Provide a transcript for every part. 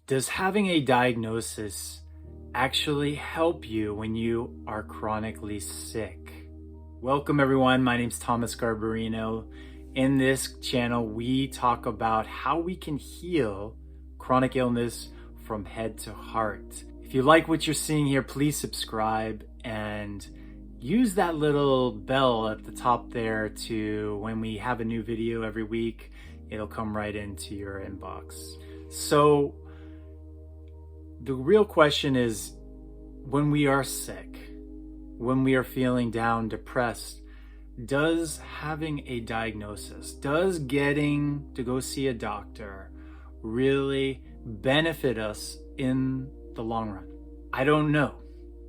Does having a diagnosis actually help you when you are chronically sick? Welcome everyone, my name's Thomas Garbarino. In this channel, we talk about how we can heal chronic illness from head to heart. If you like what you're seeing here, please subscribe and use that little bell at the top there to, when we have a new video every week, it'll come right into your inbox. So the real question is, when we are sick, when we are feeling down, depressed, does having a diagnosis, does getting to go see a doctor really benefit us in the long run? I don't know,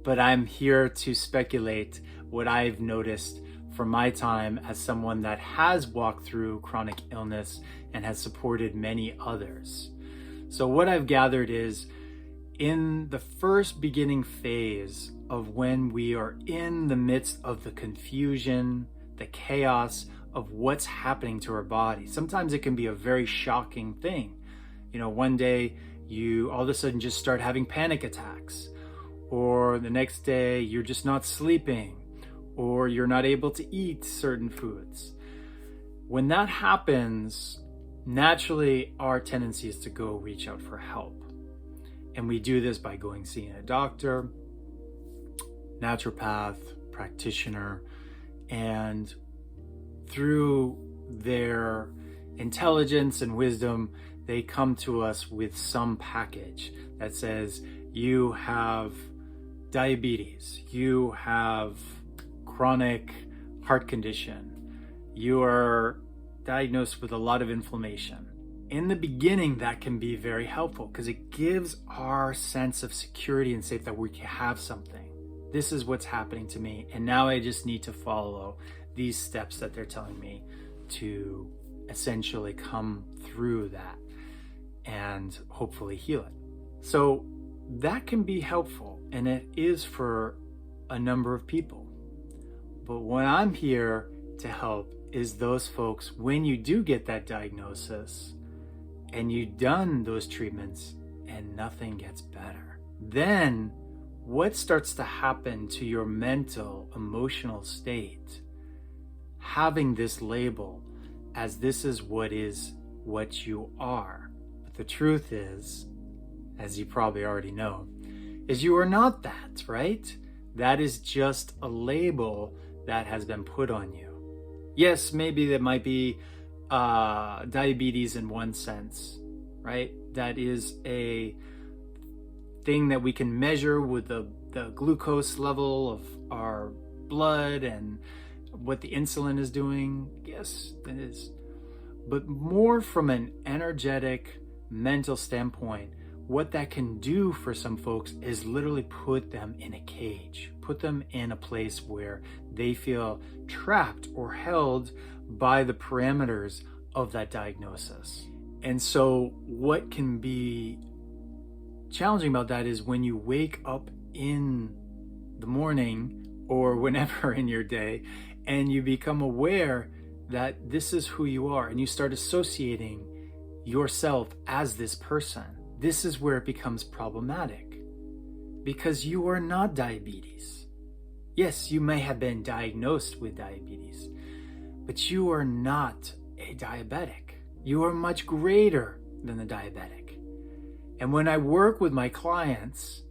but I'm here to speculate what I've noticed from my time as someone that has walked through chronic illness and has supported many others. So what I've gathered is, in the first beginning phase of when we are in the midst of the confusion, the chaos of what's happening to our body, sometimes it can be a very shocking thing. You know, one day you all of a sudden just start having panic attacks, or the next day you're just not sleeping, or you're not able to eat certain foods. When that happens, naturally our tendency is to go reach out for help. And we do this by going seeing a doctor, naturopath, practitioner, and through their intelligence and wisdom, they come to us with some package that says, you have diabetes, you have chronic heart condition, you are diagnosed with a lot of inflammation. In the beginning, that can be very helpful because it gives our sense of security and safety that we can have something. This is what's happening to me, and now I just need to follow these steps that they're telling me to essentially come through that and hopefully heal it. So that can be helpful, and it is for a number of people. But what I'm here to help is those folks, when you do get that diagnosis and you've done those treatments and nothing gets better, then what starts to happen to your mental, emotional state? Having this label as this is what you are. But the truth is, as you probably already know, is you are not that, right? That is just a label that has been put on you. Yes, maybe there might be diabetes in one sense, right? That is a thing that we can measure with the glucose level of our blood and what the insulin is doing. Yes, it is. But more from an energetic, mental standpoint, what that can do for some folks is literally put them in a cage, put them in a place where they feel trapped or held by the parameters of that diagnosis. And so what can be challenging about that is when you wake up in the morning or whenever in your day and you become aware that this is who you are and you start associating yourself as this person. This is where it becomes problematic because you are not diabetes. Yes, you may have been diagnosed with diabetes, but you are not a diabetic. You are much greater than the diabetic. And when I work with my clients,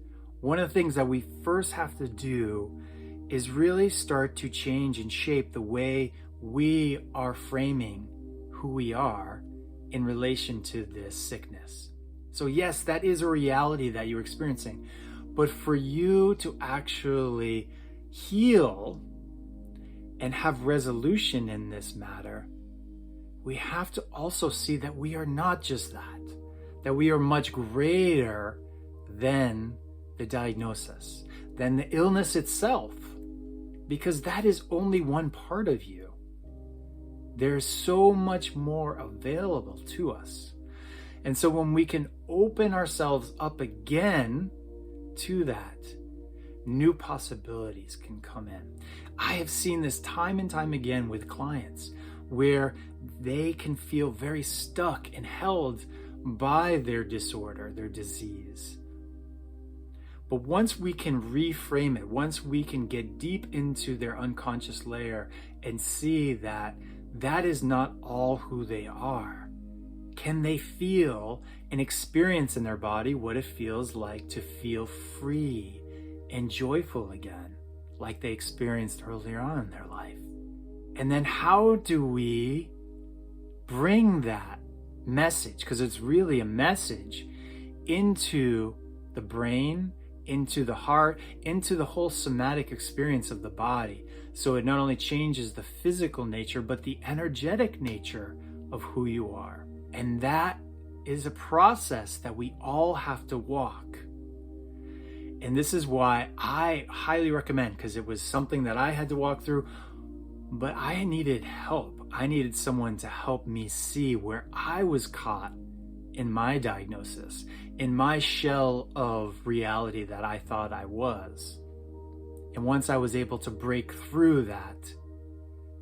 one of the things that we first have to do is really start to change and shape the way we are framing who we are in relation to this sickness. So yes, that is a reality that you're experiencing, but for you to actually heal and have resolution in this matter, we have to also see that we are not just that we are much greater than the diagnosis, than the illness itself, because that is only one part of you. There's so much more available to us. And so when we can open ourselves up again to that, new possibilities can come in. I have seen this time and time again with clients where they can feel very stuck and held by their disorder, their disease. But once we can reframe it, once we can get deep into their unconscious layer and see that that is not all who they are, can they feel and experience in their body what it feels like to feel free and joyful again, like they experienced earlier on in their life? And then how do we bring that message, because it's really a message, into the brain, into the heart, into the whole somatic experience of the body, so it not only changes the physical nature, but the energetic nature of who you are. And that is a process that we all have to walk. And this is why I highly recommend, because it was something that I had to walk through, but I needed help. I needed someone to help me see where I was caught in my diagnosis, in my shell of reality that I thought I was. And once I was able to break through that,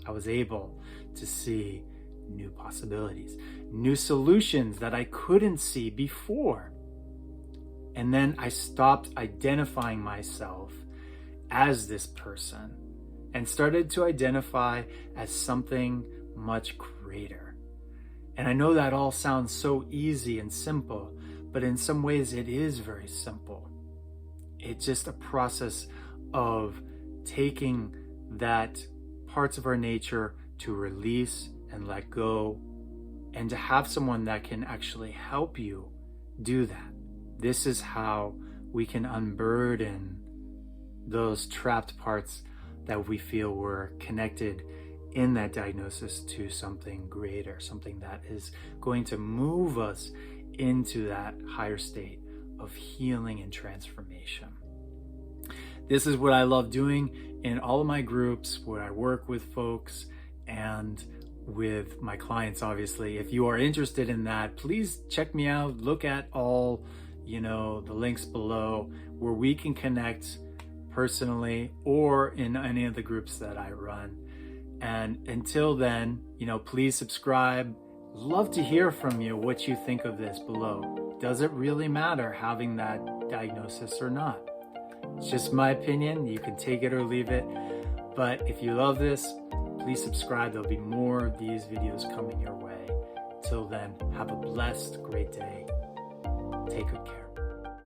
I was able to see new possibilities, new solutions that I couldn't see before. And then I stopped identifying myself as this person and started to identify as something much greater. And I know that all sounds so easy and simple, but in some ways it is very simple. It's just a process of taking that parts of our nature to release and let go, and to have someone that can actually help you do that. This is how we can unburden those trapped parts that we feel were connected in that diagnosis to something greater, something that is going to move us into that higher state of healing and transformation. This is what I love doing in all of my groups where I work with folks and with my clients, obviously. If you are interested in that, please check me out. Look at all, the links below where we can connect personally or in any of the groups that I run. And until then, please subscribe. Love to hear from you what you think of this below. Does it really matter having that diagnosis or not? It's just my opinion. You can take it or leave it. But if you love this, please subscribe. There'll be more of these videos coming your way. Till then, have a blessed, great day. Take good care.